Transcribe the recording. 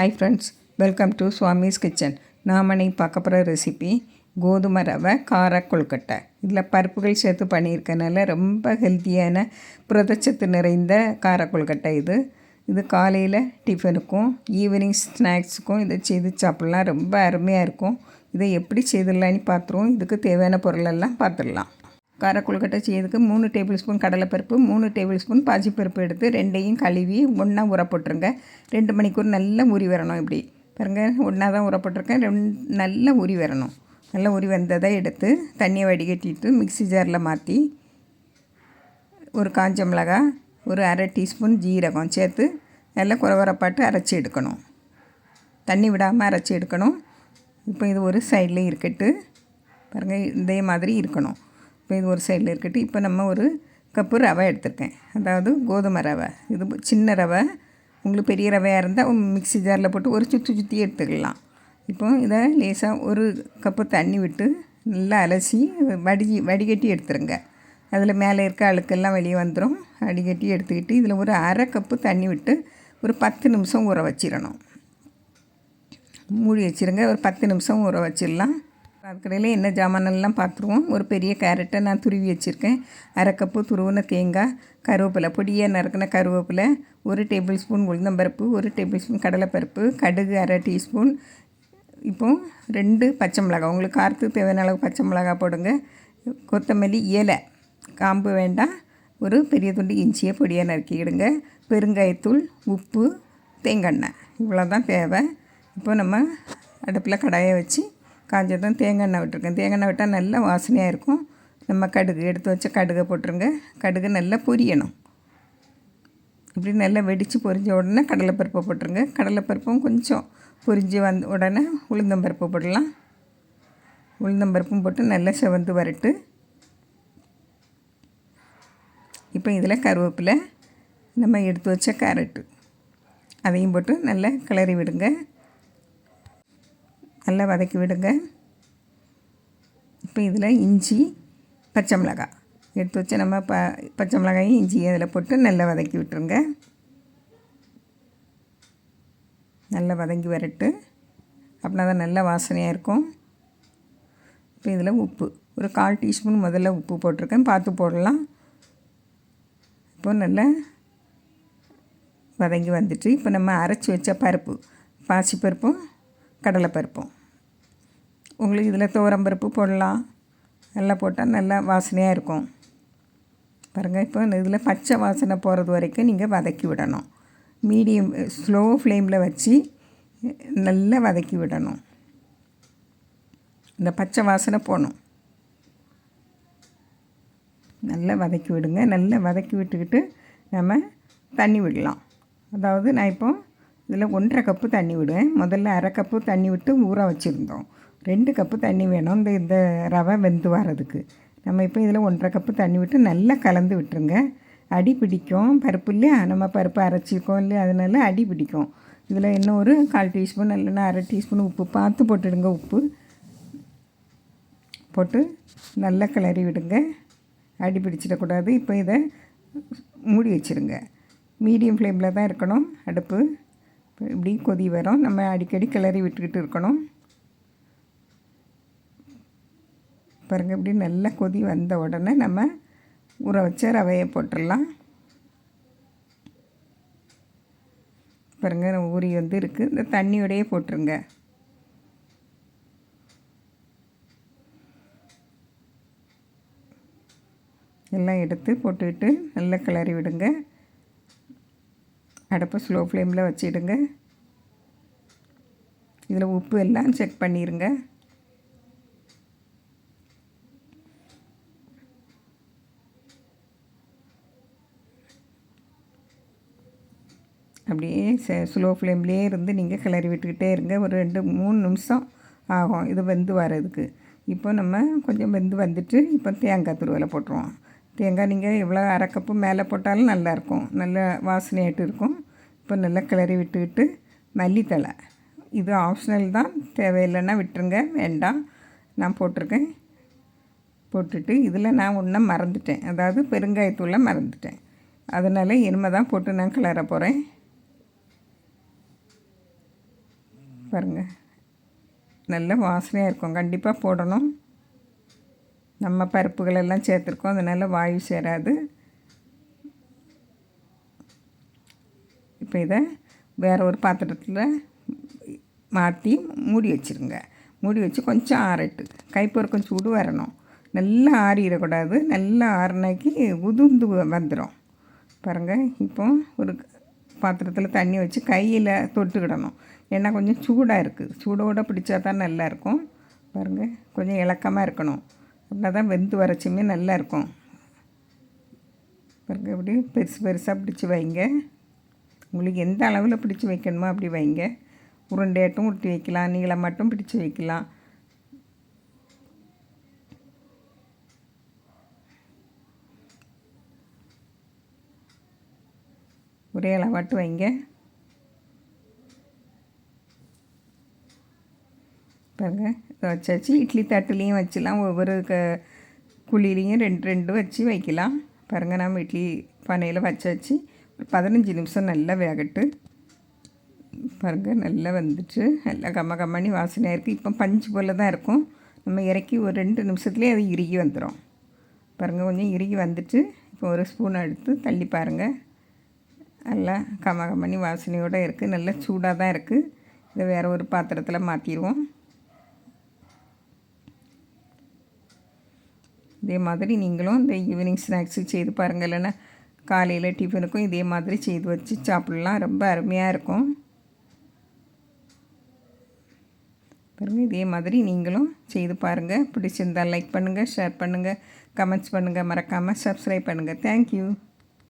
Hi friends, welcome to Swami's kitchen. நாம் இன்னைக்கு பார்க்க போகிற ரெசிபி கோதுமை ரவை கார கொழுக்கட்டை. இதில் பருப்புகள் சேர்த்து பண்ணியிருக்கனால ரொம்ப ஹெல்த்தியான புரதச்சத்து நிறைந்த கார கொழுக்கட்டை இது காலையில் டிஃபனுக்கும் ஈவினிங் ஸ்நாக்ஸுக்கும் இதை செய்து சாப்பிட்லாம். ரொம்ப அருமையாக இருக்கும். இதை எப்படி செய்திடலான்னு பார்த்துருவோம். இதுக்கு தேவையான பொருளெல்லாம் பார்த்துடலாம். கார கொழுக்கட்டை செய்யறதுக்கு 3 டேபிள் ஸ்பூன் கடலைப்பருப்பு, 3 டேபிள் ஸ்பூன் பாசிப்பருப்பு எடுத்து ரெண்டையும் கழுவி ஒன்றா ஊற போட்டுருங்க. 2 மணிக்கூர் நல்லா ஊறி வரணும். இப்படி பாருங்கள், ஒன்றா தான் ஊற போட்டிருக்கேன். நல்லா ஊறி வரணும். நல்லா ஊறி வந்ததை எடுத்து தண்ணியை வடிகட்டிட்டு மிக்ஸி ஜாரில் மாற்றி ஒரு காஞ்ச மிளகாய், ஒரு அரை டீஸ்பூன் ஜீரகம் சேர்த்து நல்லா குறவரப்பாட்டு அரைச்சி எடுக்கணும். தண்ணி விடாமல் அரைச்சி எடுக்கணும். இப்போ இது ஒரு சைடில் இருக்கட்டு. பாருங்கள், இதே மாதிரி இருக்கணும். இப்போ இது ஒரு சைடில் இருக்கட்டு. இப்போ நம்ம ஒரு கப்பு ரவை எடுத்துருக்கேன், அதாவது கோதுமை ரவை. இது சின்ன ரவை. உங்களுக்கு பெரிய ரவையாக இருந்தால் மிக்ஸி ஜாரில் போட்டு ஒரு சுற்றி எடுத்துக்கலாம். இப்போ இதை லேசாக ஒரு கப்பு தண்ணி விட்டு நல்லா அலசி வடிகட்டி எடுத்துருங்க. அதில் மேலே இருக்க அழுக்கெல்லாம் வெளியே வந்துடும். வடிகட்டி எடுத்துக்கிட்டு இதில் ஒரு அரை கப்பு தண்ணி விட்டு ஒரு 10 நிமிஷம் ஊற வச்சிடணும். மூடி வச்சுருங்க. ஒரு 10 நிமிஷம் ஊற வச்சிடலாம். அதுக்கடையில் என்ன ஜாமானெல்லாம் பார்த்துருவோம். ஒரு பெரிய கேரட்டை நான் துருவி வச்சுருக்கேன். அரை கப்பு துருவின தேங்காய், கருவேப்பிலை, பொடியாக நறுக்கின கருவேப்பிலை, 1 டேபிள் ஸ்பூன் உளுந்தம்பருப்பு, 1 டேபிள் ஸ்பூன் கடலைப்பருப்பு, கடுகு அரை டீஸ்பூன். இப்போது 2 பச்சை மிளகாய், உங்களுக்கு காரத்துக்கு தேவையான அளவு பச்சை மிளகாய் போடுங்க. கொத்தமல்லி இலை, காம்பு வேண்டாம். ஒரு பெரிய துண்டு இஞ்சியை பொடியாக நறுக்கிடுங்க. பெருங்காயத்தூள், உப்பு, தேங்காய் எண்ணெய், இவ்வளோ தான் தேவை. இப்போ நம்ம அடுப்பில் கடாயை வச்சு காஞ்சதும் தேங்காய் எண்ணெய் விட்டுருக்கேன். தேங்காய் எண்ணெய் விட்டால் நல்லா வாசனையாக இருக்கும். நம்ம கடுகு எடுத்து வச்ச கடுகை போட்டுருங்க. கடுகு நல்லா பொரியணும். இப்படி நல்லா வெடித்து பொரிஞ்ச உடனே கடலைப்பருப்பை போட்டுருங்க. கடலைப்பருப்பும் கொஞ்சம் பொரிஞ்சு வந்த உடனே உளுந்தம்பருப்பு போடலாம். உளுந்தம்பருப்பும் போட்டு நல்லா செவந்து வரட்டு. இப்போ இதில் கருவேப்பிலை, நம்ம எடுத்து வச்ச கேரட்டு, அதையும் போட்டு நல்லா கிளறி விடுங்க. நல்லா வதக்கி விடுங்க. இப்போ இதில் இஞ்சி, பச்சை மிளகாய் எடுத்து வச்சு நம்ம பச்சை மிளகாயும் இஞ்சியும் அதில் போட்டு நல்லா வதக்கி விட்டுருங்க. நல்லா வதங்கி வரட்டு. அப்படின்னா தான் நல்லா வாசனையாக இருக்கும். இப்போ இதில் உப்பு ஒரு 1/4 டீஸ்பூன் முதல்ல உப்பு போட்டிருக்கேன், பார்த்து போடலாம். இப்போ நல்லா வதங்கி வந்துட்டு இப்போ நம்ம அரைச்சி வச்ச பருப்பு, பாசிப்பருப்பும் கடலைப்பருப்பும், உங்களுக்கு இதில் துவரம்பருப்பு போடலாம். நல்லா போட்டால் நல்லா வாசனையாக இருக்கும். பாருங்கள், இப்போ இதில் பச்சை வாசனை போகிறது வரைக்கும் நீங்கள் வதக்கி விடணும். மீடியம் ஸ்லோ ஃப்ளேமில் வச்சு நல்லா வதக்கி விடணும். இந்த பச்சை வாசனை போகணும். நல்லா வதக்கி விடுங்க. நல்லா வதக்கி விட்டுக்கிட்டு நம்ம தண்ணி விடலாம். அதாவது நான் இப்போ இதில் 1.5 கப்பு தண்ணி விடுவேன். முதல்ல அரை கப்பு தண்ணி விட்டு ஊற வச்சுருந்தோம். 2 கப்பு தண்ணி வேணும் இந்த ரவை வெந்து வரதுக்கு. நம்ம இப்போ இதில் 1.5 கப்பு தண்ணி விட்டு நல்லா கலந்து விட்டுருங்க. அடி பிடிக்கும் பருப்பு இல்லையா, நம்ம பருப்பு அரைச்சிருக்கோம் இல்லையா, அதனால அடி பிடிக்கும். இதில் இன்னும் ஒரு 1/4 டீஸ்பூன் இல்லைன்னா அரை டீஸ்பூன் உப்பு பார்த்து போட்டுடுங்க. உப்பு போட்டு நல்லா கிளறி விடுங்க. அடி பிடிச்சிடக்கூடாது. இப்போ இதை மூடி வச்சுருங்க. மீடியம் ஃப்ளேமில் தான் இருக்கணும் அடுப்பு. இப்படி கொதி வரும். நம்ம அடிக்கடி கிளறி விட்டுக்கிட்டு இருக்கணும். பாருங்கள், இப்படி நல்லா கொதி வந்த உடனே நம்ம ஊற வச்ச ரவையை போட்டுடலாம். பாருங்கள், ஊறி வந்து இருக்குது. இந்த தண்ணியோடையே போட்டுருங்க. எல்லாம் எடுத்து போட்டுக்கிட்டு நல்லா கிளறி விடுங்க. அடுப்பை ஸ்லோ ஃப்ளேமில் வச்சிடுங்க. இதில் உப்பு எல்லாம் செக் பண்ணிடுங்க. அப்படியே ஸ்லோ ஃப்ளேம்லேயே இருந்து நீங்கள் கிளறி விட்டுக்கிட்டே இருங்க. ஒரு 2-3 நிமிஷம் ஆகும் இது வெந்து வரதுக்கு. இப்போ நம்ம கொஞ்சம் வெந்து வந்துட்டு இப்போ தேங்காய் துருவலை போட்டுருவோம். தேங்காய் நீங்கள் எவ்வளோ அரை கப்பு மேலே போட்டாலும் நல்லாயிருக்கும். நல்ல வாசனையாட்டு இருக்கும். இப்போ நல்லா கிளறி விட்டுக்கிட்டு மல்லித்தழை, இது ஆப்ஷனல் தான், தேவையில்லைன்னா விட்டுருங்க, வேண்டாம். நான் போட்டிருக்கேன். போட்டுட்டு இதில் நான் ஒன்றை மறந்துட்டேன், அதாவது பெருங்காயத்தூளை மறந்துட்டேன். அதனால் இனிமே தான் போட்டு நான் கிளற போகிறேன். பாருங்கள், நல்ல வாசனையாக இருக்கும். கண்டிப்பாக போடணும். நம்ம பருப்புகளெல்லாம் சேர்த்துருக்கோம், அதனால் வாயு சேராது. இப்போ இதை வேறு ஒரு பாத்திரத்தில் மாற்றி மூடி வச்சுருங்க. மூடி வச்சு கொஞ்சம் ஆறட்டு, கைப்பொறுக்கம் சூடு வரணும். நல்லா ஆறிடக்கூடாது. நல்லா ஆறினாக்கி உதிர்ந்து வந்துடும். பாருங்கள், இப்போ ஒரு பாத்திரத்தில் தண்ணி வச்சு கையில் தொட்டுக்கிடணும். ஏன்னா கொஞ்சம் சூடாக இருக்குது. சூடோடு பிடிச்சா தான் நல்லாயிருக்கும். பாருங்கள், கொஞ்சம் இலக்கமாக இருக்கணும். அப்படின்னா தான் வெந்து வரைச்சுமே நல்லாயிருக்கும். பாருங்கள், இப்படி பெருசு பெருசாக பிடிச்சி வைங்க. உங்களுக்கு எந்த அளவில் பிடிச்சி வைக்கணுமோ அப்படி வைங்க. உருண்டையாட்டும் உருட்டி வைக்கலாம், நீளமாட்டும் பிடிச்சி வைக்கலாம். ஒரே அளவாட்டு வைங்க. பாருங்கள், இதை வச்சாச்சு. இட்லி தட்டுலேயும் வச்சுலாம், ஒவ்வொரு குழிலையும் ரெண்டு ரெண்டு வச்சு வைக்கலாம். பாருங்கள், நம்ம இட்லி பானையில் வச்சாச்சு. ஒரு 15 நிமிஷம் நல்லா வேகட்டு. பாருங்கள், நல்லா வந்துட்டு நல்லா கம்மணி வாசனையாக இருக்குது. இப்போ பஞ்சு போல் தான் இருக்கும். நம்ம இறக்கி ஒரு 2 நிமிஷத்துலேயே அது இறுகி வந்துடும். பாருங்கள், கொஞ்சம் இறுகி வந்துட்டு இப்போ ஒரு ஸ்பூன் எடுத்து தள்ளி பாருங்கள். நல்லா கம்மணி வாசனையோடு இருக்குது. நல்லா சூடாக தான் இருக்குது. இதை வேறு ஒரு பாத்திரத்தில் மாற்றிடுவோம். இதே மாதிரி நீங்களும் இந்த ஈவினிங் ஸ்நாக்ஸுக்கு செய்து பாருங்கள். இல்லைன்னா காலையில் டிஃபனுக்கும் இதே மாதிரி செய்து வச்சு சாப்பிட்லாம். ரொம்ப அருமையாக இருக்கும். பாருங்கள், இதே மாதிரி நீங்களும் செய்து பாருங்கள். பிடிச்சிருந்தால் லைக் பண்ணுங்கள், ஷேர் பண்ணுங்கள், கமெண்ட்ஸ் பண்ணுங்கள். மறக்காமல் சப்ஸ்கிரைப் பண்ணுங்கள். தேங்க்யூ.